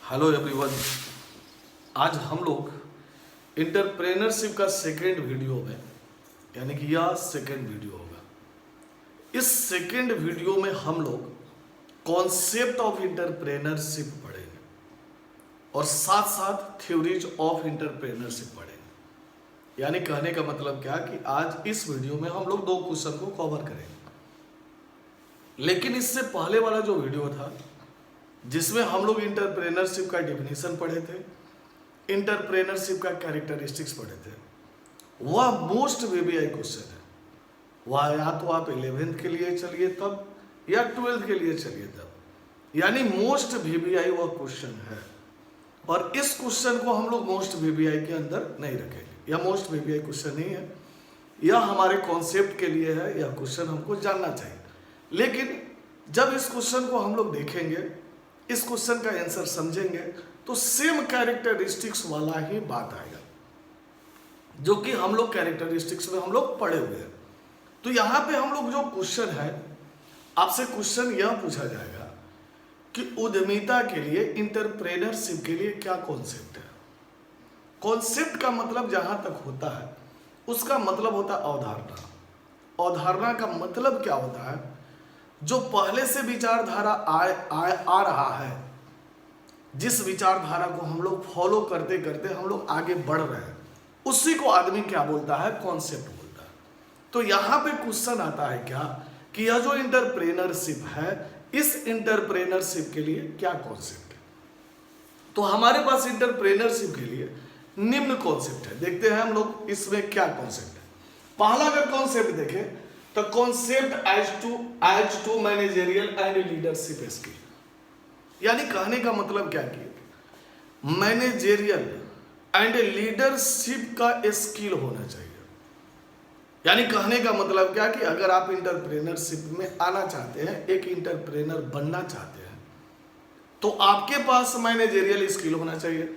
Hello everyone. आज हम लोग इंटरप्रेनरशिप का सेकेंड वीडियो में, यानी कि यह सेकेंड वीडियो होगा। इस सेकेंड वीडियो में हम लोग कॉन्सेप्ट ऑफ इंटरप्रेनरशिप पढ़ेंगे और साथ साथ थ्योरीज ऑफ इंटरप्रेनरशिप पढ़ेंगे। यानी कहने का मतलब क्या कि आज इस वीडियो में हम लोग 2 क्वेश्चन को कवर करेंगे। लेकिन इससे पहले वाला जो वीडियो था जिसमें हम लोग इंटरप्रेनरशिप का डेफिनेशन पढ़े थे, इंटरप्रेनरशिप का कैरेक्टरिस्टिक्स पढ़े थे, वह मोस्ट वीवीआई क्वेश्चन है। वह या तो आप 11th के लिए चलिए तब या 12th के लिए चलिए तब, यानी मोस्ट वीवीआई वह क्वेश्चन है। और इस क्वेश्चन को हम लोग मोस्ट वीवीआई के अंदर नहीं रखेंगे। यह मोस्ट वीवीआई क्वेश्चन नहीं है, यह हमारे कॉन्सेप्ट के लिए है। यह क्वेश्चन हमको जानना चाहिए। लेकिन जब इस क्वेश्चन को हम लोग देखेंगे, इस क्वेश्चन का आंसर समझेंगे, तो सेम कैरेक्टरिस्टिक्स वाला ही बात आएगा जो कि हम लोग कैरेक्टरिस्टिक्स में हम लोग पढ़े हुए हैं। तो यहाँ पे हम लोग जो क्वेश्चन है, आपसे क्वेश्चन यह पूछा जाएगा कि उद्यमिता के लिए, इंटरप्रेनरशिप के लिए क्या कॉन्सेप्ट है। कॉन्सेप्ट का मतलब जहां तक होता है उसका मतलब होता है अवधारणा। अवधारणा का मतलब क्या होता है? जो पहले से विचारधारा आ रहा है, जिस विचारधारा को हम लोग फॉलो करते करते हम लोग आगे बढ़ रहे हैं, उसी को आदमी क्या बोलता है? कॉन्सेप्ट बोलता है। तो यहां पे क्वेश्चन आता है क्या कि यह जो इंटरप्रेनरशिप है, इस इंटरप्रेनरशिप के लिए क्या कॉन्सेप्ट है। तो हमारे पास इंटरप्रेनरशिप के लिए निम्न कॉन्सेप्ट है। देखते हैं हम लोग इसमें क्या कॉन्सेप्ट है। पहला अगर कॉन्सेप्ट देखें तो concept as to managerial and leadership skill. यानी कहने का मतलब क्या कि मैनेजरियल एंड लीडरशिप का स्किल होना चाहिए। यानी कहने का मतलब क्या कि अगर आप इंटरप्रेनरशिप में आना चाहते हैं, एक इंटरप्रेनर बनना चाहते हैं, तो आपके पास मैनेजरियल स्किल होना चाहिए।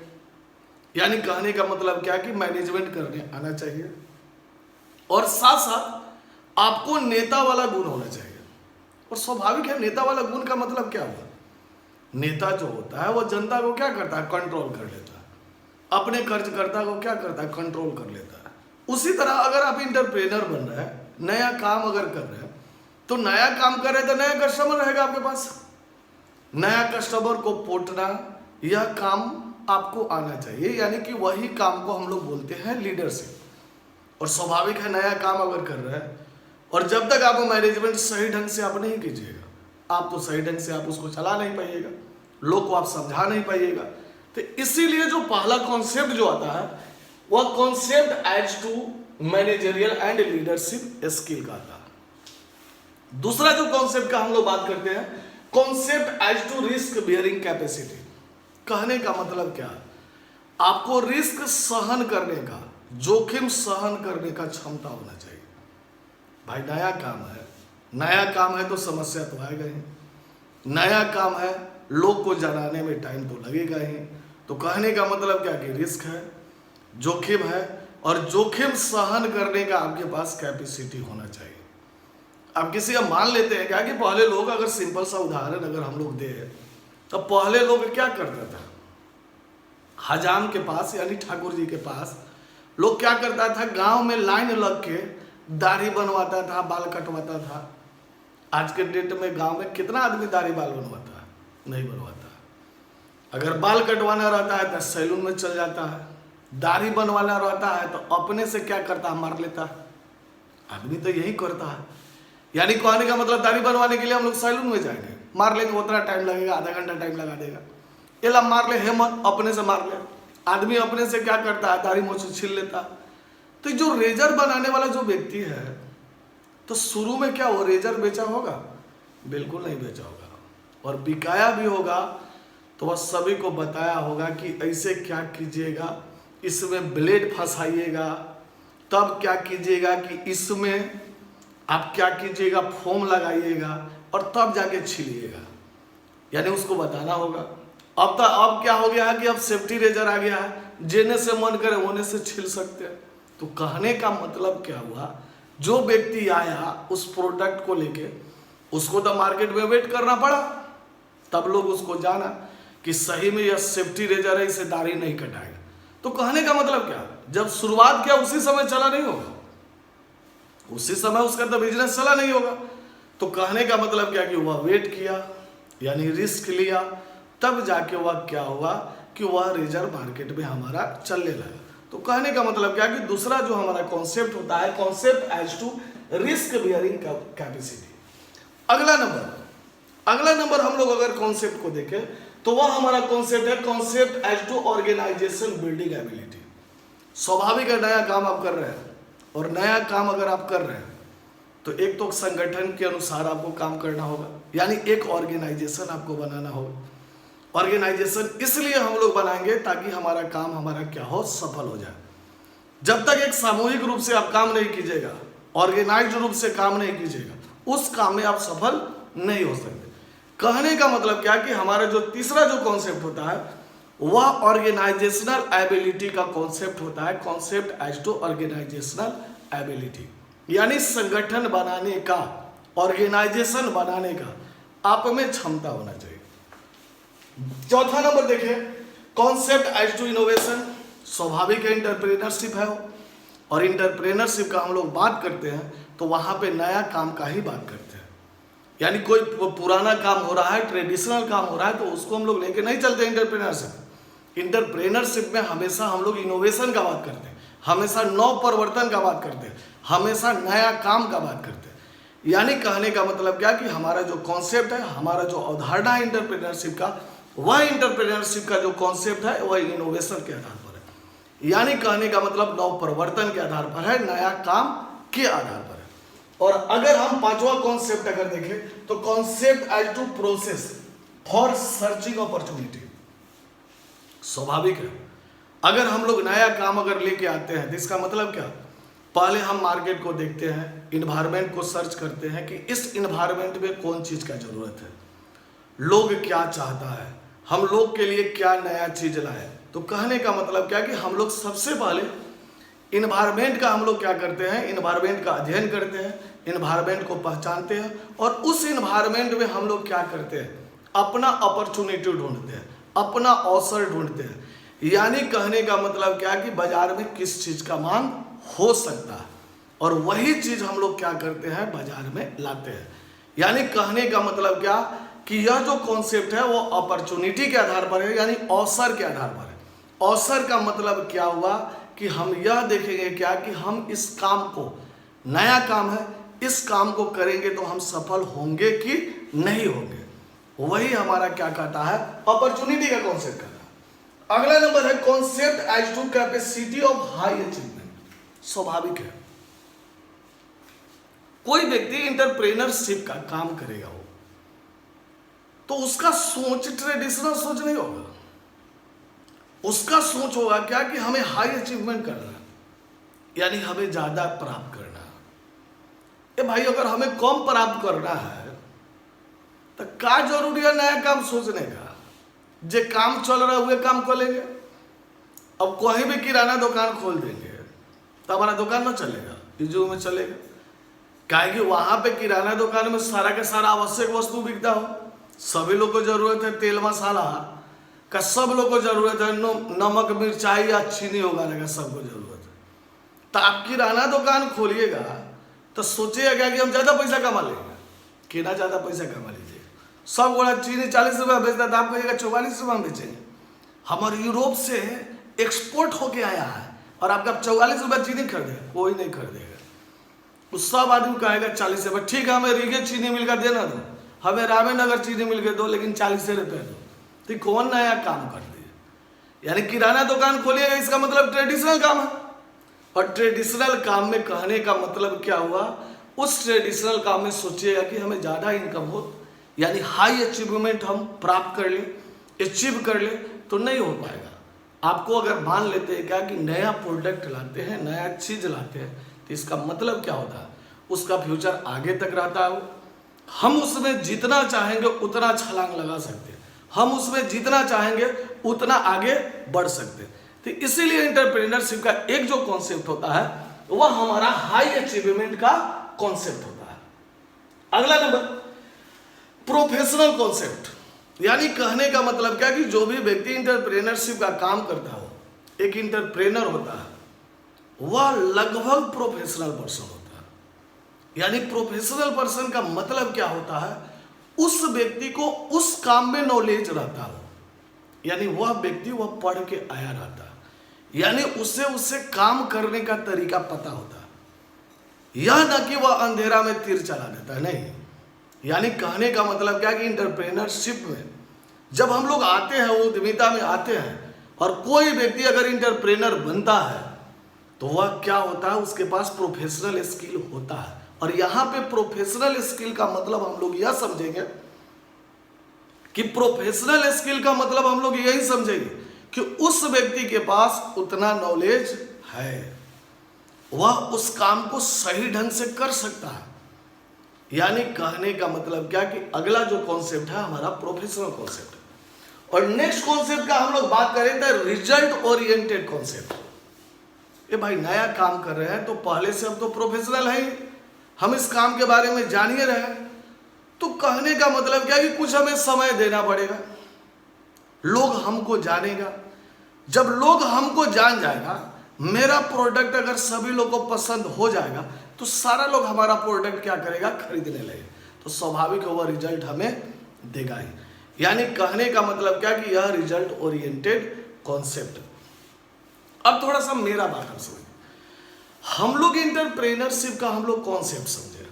यानी कहने का मतलब क्या कि मैनेजमेंट करने आना चाहिए, और साथ साथ आपको नेता वाला गुण होना चाहिए। और स्वाभाविक है, नेता वाला गुण का मतलब क्या हुआ? नेता जो होता है वह जनता को क्या करता है? कंट्रोल कर लेता है। अपने कर्जकर्ता को क्या करता है? कंट्रोल कर लेता है। उसी तरह अगर आप इंटरप्रेनर बन रहे हैं, नया काम अगर कर रहे हैं, तो नया काम कर रहे हैं तो नया कस्टमर रहेगा आपके पास। नया कस्टमर को पोटना, यह काम आपको आना चाहिए। यानी कि वही काम को हम लोग बोलते हैं लीडरशिप। और स्वाभाविक है, नया काम अगर कर रहे हैं और जब तक आप मैनेजमेंट सही ढंग से आप नहीं कीजिएगा, आप तो सही ढंग से आप उसको चला नहीं पाइएगा, लोग को आप समझा नहीं पाइएगा। तो इसीलिए जो पहला कॉन्सेप्ट जो आता है वह concept as to managerial and leadership skill का आता है। दूसरा जो कॉन्सेप्ट का हम लोग बात करते हैं, concept as to risk bearing capacity. कहने का मतलब क्या? आपको रिस्क सहन करने का, जोखिम सहन करने का क्षमता होना चाहिए। भाई नया काम है तो समस्या तो आएगा ही। नया काम है, लोग को जनाने में टाइम तो लगेगा ही। तो कहने का मतलब क्या कि रिस्क है, जोखिम है, और जोखिम सहन करने का आपके पास कैपेसिटी होना चाहिए। अब किसी का मान लेते हैं क्या कि पहले लोग, अगर सिंपल सा उदाहरण अगर हम लोग दें तो पहले लोग क्या करता था? हजाम के पास यानी ठाकुर जी के पास लोग क्या करता था? गांव में लाइन लग के दाढ़ी बनवाता था, बाल कटवाता था। आज के डेट में गांव में कितना आदमी दाढ़ी बाल बनवाता है? नहीं बनवाता। अगर बाल कटवाना रहता है तो सैलून में चल जाता है, दाढ़ी बनवाना रहता है तो अपने से क्या करता है? मार लेता है। आदमी तो यही करता है। यानी कहने का मतलब दाढ़ी बनवाने के लिए हम लोग सैलून में जाएंगे, मार लेंगे, उतना टाइम लगेगा, आधा घंटा टाइम लगा देगा। ये ला मार ले, हेमंत अपने से मार ले। आदमी अपने से क्या करता है? दाढ़ी मूंछ छील लेता है। तो जो रेजर बनाने वाला जो व्यक्ति है, तो शुरू में क्या वो रेजर बेचा होगा? बिल्कुल नहीं बेचा होगा। और बिकाया भी होगा तो वह सभी को बताया होगा कि ऐसे क्या कीजिएगा, इसमें ब्लेड फंसाइएगा, तब क्या कीजिएगा कि इसमें आप क्या कीजिएगा, फोम लगाइएगा और तब जाके छीलिएगा। यानी उसको बताना होगा। अब क्या हो गया है कि अब सेफ्टी रेजर आ गया है, जेने से मन करे होने से छील सकते हैं। तो कहने का मतलब क्या हुआ? जो व्यक्ति आया उस प्रोडक्ट को लेके, उसको तो मार्केट में वेट करना पड़ा, तब लोग उसको जाना। कि सही में यह सेफ्टी रेजर है, इसे दाढ़ी नहीं कटाएगा। तो कहने का मतलब क्या, जब शुरुआत किया उसी समय चला नहीं होगा, उसी समय उसका तो बिजनेस चला नहीं होगा। तो कहने का मतलब क्या कि वह वेट किया, यानी रिस्क लिया, तब जाके वह क्या हुआ कि वह रेजर मार्केट में हमारा चलने लगा। तो कहने का मतलब क्या कि दूसरा जो हमारा कॉन्सेप्ट होता है, concept as to risk bearing capacity. अगला नंबर हम लोग अगर कॉन्सेप्ट को देखें तो वह हमारा कॉन्सेप्ट है concept as to organisation building ability. स्वाभाविक है, नया काम आप कर रहे हैं, और नया काम अगर आप कर रहे हैं तो एक तो संगठन के अनुसार आपको काम करना होगा, यानी एक ऑर्गेनाइजेशन आपको बनाना होगा। ऑर्गेनाइजेशन इसलिए हम लोग बनाएंगे ताकि हमारा काम हमारा क्या हो, सफल हो जाए। जब तक एक सामूहिक रूप से आप काम नहीं कीजिएगा, ऑर्गेनाइज्ड रूप से काम नहीं कीजिएगा, उस काम में आप सफल नहीं हो सकते। कहने का मतलब क्या कि हमारा जो तीसरा जो कॉन्सेप्ट होता है वह ऑर्गेनाइजेशनल एबिलिटी का कॉन्सेप्ट होता है, concept as to organisational ability, यानी संगठन बनाने का, ऑर्गेनाइजेशन बनाने का आप में क्षमता होना चाहिए। चौथा नंबर देखिए, कॉन्सेप्ट एज टू इनोवेशन। स्वाभाविक है, इंटरप्रेन्योरशिप है वो, और इंटरप्रेन्योरशिप का हम लोग बात करते हैं तो वहां पे नया काम का ही बात करते हैं। यानी कोई पुराना काम हो रहा है, ट्रेडिशनल काम हो रहा है, तो उसको हम लोग लेके नहीं चलते इंटरप्रेन्योरशिप। इंटरप्रेन्योरशिप में हमेशा हम लोग इनोवेशन का बात करते हैं, हमेशा नव परिवर्तन का बात करते हैं, हमेशा नया काम का बात करते हैं। यानी कहने का मतलब क्या कि हमारा जो कॉन्सेप्ट है, हमारा जो अवधारणा है इंटरप्रेन्योरशिप का, वह इंटरप्रेन्योरशिप का जो कॉन्सेप्ट है वह इनोवेशन के आधार पर है। यानी कहने का मतलब नव परिवर्तन के आधार पर है, नया काम के आधार पर है। और अगर हम पांचवा कॉन्सेप्ट अगर देखें तो concept as to process for searching opportunity. स्वाभाविक है, अगर हम लोग नया काम अगर लेके आते हैं तो इसका मतलब क्या, पहले हम मार्केट को देखते हैं, इन्वायरमेंट को सर्च करते हैं कि इस इन्वायरमेंट में कौन चीज का जरूरत है, लोग क्या चाहता है, हम लोग के लिए क्या नया चीज लाए। तो कहने का मतलब क्या कि हम लोग सबसे पहले इन्वायरमेंट का हम लोग क्या करते हैं, इन्वायरमेंट का अध्ययन करते हैं, इन्वायरमेंट को पहचानते हैं, और उस इन्वायरमेंट में हम लोग क्या करते हैं, अपना अपॉर्चुनिटी ढूंढते हैं, अपना अवसर ढूंढते हैं। यानी कहने का मतलब क्या कि बाजार में किस चीज का मांग हो सकता है, और वही चीज हम लोग क्या करते हैं, बाजार में लाते हैं। यानी कहने का मतलब क्या कि यह जो कॉन्सेप्ट है वो अपॉर्चुनिटी के आधार पर है, यानी अवसर के आधार पर है। अवसर का मतलब क्या हुआ कि हम यह देखेंगे क्या कि हम इस काम को, नया काम है, इस काम को करेंगे तो हम सफल होंगे कि नहीं होंगे। वही हमारा क्या कहता है, अपॉर्चुनिटी का कॉन्सेप्ट कहता है। अगला नंबर है concept as to capacity of high achievement. स्वाभाविक है, कोई व्यक्ति इंटरप्रेन्योरशिप का काम करेगा वो, तो उसका सोच ट्रेडिशनल सोच नहीं होगा, उसका सोच होगा क्या कि हमें हाई अचीवमेंट करना है, यानी हमें ज्यादा प्राप्त करना है। ए भाई, अगर हमें कम प्राप्त करना है तो क्या जरूरी है नया काम सोचने का, जे काम चल रहा है हुए काम को लेंगे। अब कहीं भी किराना दुकान खोल देंगे तो हमारा दुकान ना चलेगा, इजू में चलेगा, क्या कि वहां पे किराना दुकान में सारा का सारा आवश्यक वस्तु बिकता हो, सभी लोग को जरूरत है तेल मसाला का, सब लोग को जरूरत है, नमक मिर्चाई या चीनी उगाने का सबको जरूरत है। तो आप किराना दुकान खोलिएगा तो सोचिएगा क्या कि हम ज्यादा पैसा कमा लेंगे, कि ना ज्यादा पैसा कमा लीजिएगा। सब गोला चीनी 40 रुपया बेचता था, आप कहिएगा 44 रुपया में बेचेंगे। हमारे यूरोप से एक्सपोर्ट होके आया है और आपका 44 रुपया चीनी खरीदेगा, कोई नहीं खरीदेगा। उस सब आदमी कहेगा 40 रुपया, ठीक है हमें रीगे चीनी मिलकर देना दो, हमें रामेनगर चीनी मिलकर दो, लेकिन 40 रुपये दो। तो कौन नया काम कर दिए। यानी किराना दुकान खोलिएगा, इसका मतलब ट्रेडिशनल काम है, और ट्रेडिशनल काम में कहने का मतलब क्या हुआ, उस ट्रेडिशनल काम में सोचिएगा कि हमें ज़्यादा इनकम हो, यानी हाई अचीवमेंट हम प्राप्त कर ले, अचीव कर ले, तो नहीं हो पाएगा। आपको अगर मान लेते हैं क्या कि नया प्रोडक्ट लाते हैं, नया चीज लाते हैं, तो इसका मतलब क्या होता है, उसका फ्यूचर आगे तक रहता है। हम उसमें जितना चाहेंगे उतना छलांग लगा सकते हैं, हम उसमें जितना चाहेंगे उतना आगे बढ़ सकते हैं। तो इसीलिए एंटरप्रेन्योरशिप का एक जो कॉन्सेप्ट होता है वह हमारा हाई अचीवमेंट का कॉन्सेप्ट होता है। अगला नंबर प्रोफेशनल कॉन्सेप्ट। यानी कहने का मतलब क्या कि जो भी व्यक्ति इंटरप्रेनरशिप का काम करता हो, एक इंटरप्रेनर होता है, वह लगभग प्रोफेशनल पर्सन होता है। यानी प्रोफेशनल पर्सन का मतलब क्या होता है, उस व्यक्ति को उस काम में नॉलेज रहता हो, यानी वह व्यक्ति वह पढ़ के आया रहता है, यानी उससे काम करने का तरीका पता होता है। यह न कि वह अंधेरा में तीर चला देता है, नहीं। यानी कहने का मतलब क्या कि इंटरप्रेनरशिप में जब हम लोग आते हैं, वो उद्यमिता में आते हैं, और कोई व्यक्ति अगर इंटरप्रेनर बनता है तो वह क्या होता है, उसके पास प्रोफेशनल स्किल होता है। और यहाँ पे प्रोफेशनल स्किल का मतलब हम लोग यह समझेंगे कि प्रोफेशनल स्किल का मतलब हम लोग यही समझेंगे कि उस व्यक्ति के पास उतना नॉलेज है, वह उस काम को सही ढंग से कर सकता है। यानी कहने का मतलब क्या कि अगला जो कॉन्सेप्ट है हमारा प्रोफेशनल कॉन्सेप्ट है। और नेक्स्ट कॉन्सेप्ट का हम लोग बात करें तो रिजल्ट ओरिएंटेड कॉन्सेप्ट। ये भाई नया काम कर रहे हैं तो पहले से हम तो प्रोफेशनल है, हम इस काम के बारे में जान ही रहे हैं, तो कहने का मतलब क्या कि कुछ हमें समय देना पड़ेगा, लोग हमको जानेगा। जब लोग हमको जान जाएगा, मेरा प्रोडक्ट अगर सभी लोग को पसंद हो जाएगा तो सारा लोग हमारा प्रोडक्ट क्या करेगा, खरीदने लगे, तो स्वाभाविक वह रिजल्ट हमें देगा ही। यानी कहने का मतलब क्या कि यह रिजल्ट ओरिएंटेड कॉन्सेप्ट। अब थोड़ा सा मेरा बात हम समझें। हम लोग इंटरप्रेनरशिप का हम लोग कॉन्सेप्ट समझे,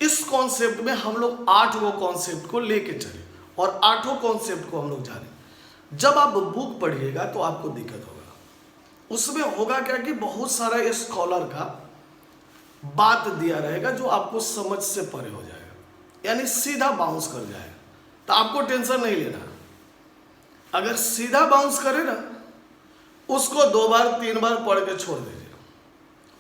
इस कॉन्सेप्ट में हम लोग 8 कॉन्सेप्ट को लेके चले और 8 कॉन्सेप्ट को हम लोग जाने। जब आप बुक पढ़िएगा तो आपको दिक्कत होगा, उसमें होगा क्या कि बहुत सारा स्कॉलर का बात दिया रहेगा जो आपको समझ से परे हो जाएगा, यानी सीधा बाउंस कर जाएगा। तो आपको टेंशन नहीं लेना, अगर सीधा बाउंस करे ना, उसको 2 बार 3 बार पढ़ के छोड़ दीजिए,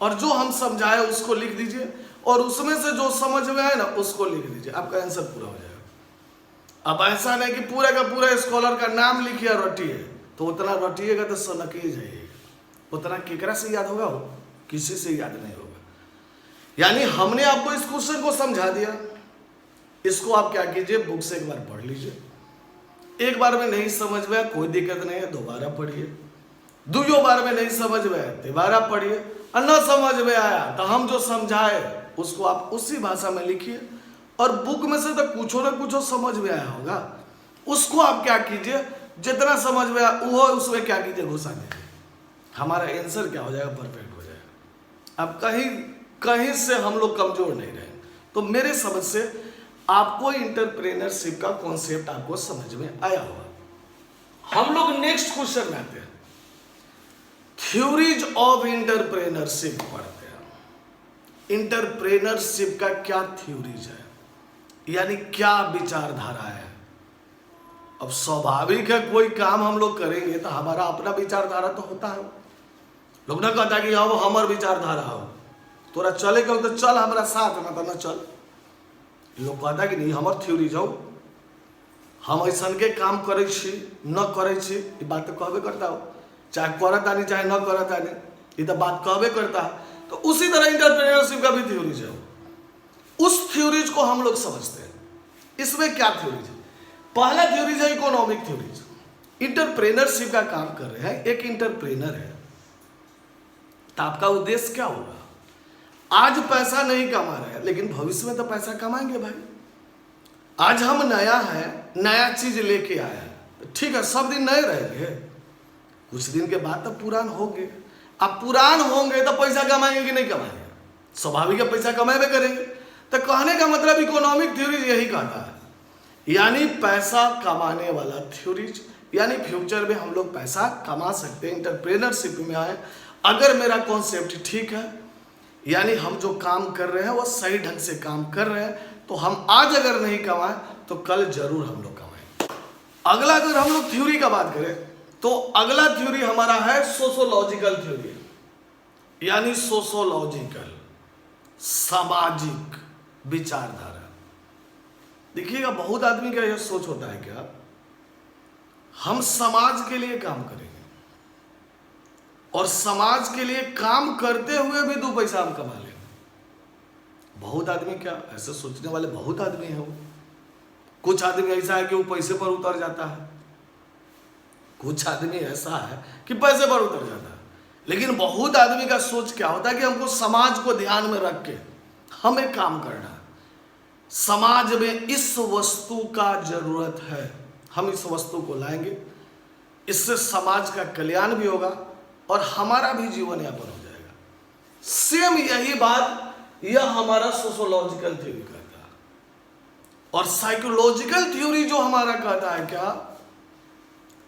और जो हम समझाए उसको लिख दीजिए, और उसमें से जो समझ में आए ना उसको लिख दीजिए, आपका आंसर पूरा हो जाएगा। अब ऐसा नहीं कि पूरा का पूरा स्कॉलर का नाम लिखिए रटिए, तो उतना रटिएगा तो सनकिए जाइएगा, उतना केकरा से याद होगा, वो किसी से याद नहीं होगा। यानी हमने आपको इस क्वेश्चन को समझा दिया, इसको आप क्या कीजिए, बुक से एक बार पढ़ लीजिए। एक बार में नहीं समझ में आया कोई दिक्कत नहीं है, दोबारा पढ़िए। दूसरी बार में नहीं समझ में आया दोबारा पढ़िए, और न समझ में आया तो हम जो समझाए उसको आप उसी भाषा में लिखिए, और बुक में से तो कुछ ना कुछ समझ में आया होगा, उसको आप क्या कीजिए, जितना समझ में आया वो उसमें क्या कीजिए, घुसा दीजिए, हमारा आंसर क्या हो जाएगा, परफेक्ट हो जाएगा। अब कहीं से हम लोग कमजोर नहीं रहेंगे। तो मेरे समझ से आपको इंटरप्रेनरशिप का कॉन्सेप्ट आपको समझ में आया होगा। हम लोग नेक्स्ट क्वेश्चन में आते हैं, थ्योरीज ऑफ इंटरप्रेनरशिप पढ़ते हैं। इंटरप्रेनरशिप का क्या थ्योरीज है, यानी क्या विचारधारा है। अब स्वाभाविक है, कोई काम हम लोग करेंगे तो हमारा अपना विचारधारा तो होता है। लोग ना कहता कि हाँ वो हमार विचारधारा हो, तोरा चले के तो चल हमारा साथ में, तो ना चल। लोग कहता कि नहीं हमार थ्योरी जाओ, हम ऐसा के काम करे न करे, बात तो कहबे करता हो, चाहे करता नहीं चाहे न करता नहीं, ये तो बात कहबे करता है। तो उसी तरह इंटरप्रेन्योरशिप का भी थ्योरीज है, उस थ्योरीज को हम लोग समझते हैं। इसमें क्या थ्योरीज है, पहला थ्योरीज है इकोनॉमिक थ्योरीज। इंटरप्रेनरशिप का काम कर रहे हैं, एक इंटरप्रेनर है, तो आपका उद्देश्य क्या होगा, आज पैसा नहीं कमा रहे हैं लेकिन भविष्य में तो पैसा कमाएंगे भाई। आज हम नया है, नया चीज लेके आया है, तो ठीक है सब दिन नए रहेंगे, कुछ दिन के बाद तो पुरान होंगे। अब पुरान होंगे तो पैसा कमाएंगे कि नहीं कमाएंगे, स्वाभाविक है पैसा कमाएंगे करेंगे। तो कहने का मतलब इकोनॉमिक थ्योरीज यही कहता है, यानी पैसा कमाने वाला थ्योरीज, यानी फ्यूचर में हम लोग पैसा कमा सकते हैं। इंटरप्रेनरशिप में आए अगर मेरा कॉन्सेप्ट ठीक है, यानी हम जो काम कर रहे हैं वो सही ढंग से काम कर रहे हैं, तो हम आज अगर नहीं कमाए तो कल जरूर हम लोग कमाएं। अगला अगर हम लोग थ्योरी का बात करें तो अगला थ्योरी हमारा है सोशोलॉजिकल थ्योरी, यानी सोशोलॉजिकल सामाजिक विचारधारा। देखिएगा बहुत आदमी का यह सोच होता है क्या हम समाज के लिए काम करेंगे और समाज के लिए काम करते हुए भी 2 पैसा हम कमा लेंगे। बहुत आदमी क्या ऐसे सोचने वाले बहुत आदमी है, वो कुछ आदमी ऐसा है कि वो पैसे पर उतर जाता है, कुछ आदमी ऐसा है कि पैसे पर उतर जाता है। लेकिन बहुत आदमी का सोच क्या होता है कि हमको समाज को ध्यान में रख के हमें काम करना है, समाज में इस वस्तु का जरूरत है, हम इस वस्तु को लाएंगे, इससे समाज का कल्याण भी होगा और हमारा भी जीवन यापन हो जाएगा। सेम यही बात यह हमारा सोशियोलॉजिकल थ्योरी कहता है। और साइकोलॉजिकल थ्योरी जो हमारा कहता है क्या,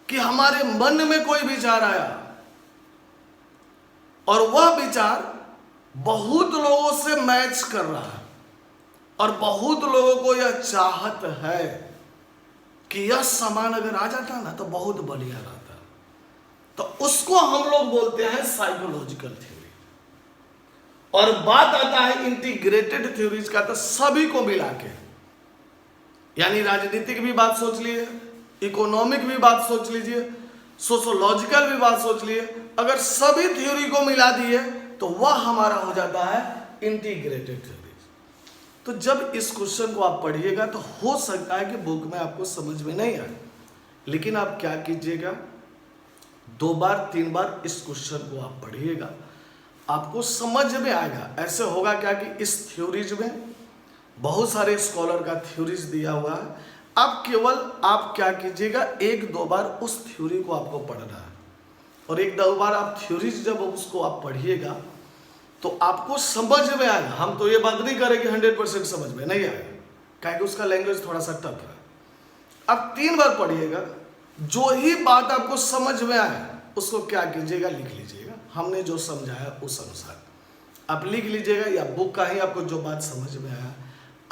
कि हमारे मन में कोई विचार आया और वह विचार बहुत लोगों से मैच कर रहा है और बहुत लोगों को यह चाहत है कि यह सामान अगर आ जाता ना तो बहुत बढ़िया रहता, तो उसको हम लोग बोलते हैं साइकोलॉजिकल थ्योरी। और बात आता है इंटीग्रेटेड थ्योरीज का, तो सभी को मिला के, यानी राजनीतिक भी बात सोच लिए, इकोनॉमिक भी बात सोच लीजिए, सोशियोलॉजिकल भी बात सोच लिए, अगर सभी थ्योरी को मिला दिए तो वह हमारा हो जाता है इंटीग्रेटेड थ्योरी। तो जब इस क्वेश्चन को आप पढ़िएगा तो हो सकता है कि बुक में आपको समझ में नहीं आए, लेकिन आप क्या कीजिएगा, 2 बार 3 बार इस क्वेश्चन को आप पढ़िएगा, आपको समझ में आएगा। ऐसे होगा क्या कि इस थ्योरीज में बहुत सारे स्कॉलर का थ्योरीज दिया हुआ है, आप क्या कीजिएगा, 1-2 बार उस थ्योरी को आपको पढ़ना है और 1-2 बार आप थ्योरीज जब उसको आप पढ़िएगा तो आपको समझ में आएगा। हम तो ये बात नहीं करें कि 100% समझ में नहीं आएगा, क्योंकि उसका लैंग्वेज थोड़ा सा टफ है। आप 3 बार पढ़िएगा, जो ही बात आपको समझ में आए उसको क्या कीजिएगा, लिख लीजिएगा। हमने जो समझाया उस अनुसार आप लिख लीजिएगा, या बुक का ही आपको जो बात समझ में आया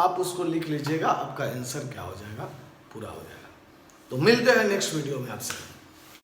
आप उसको लिख लीजिएगा, आपका आंसर क्या हो जाएगा, पूरा हो जाएगा। तो मिलते हैं नेक्स्ट वीडियो में आपसे।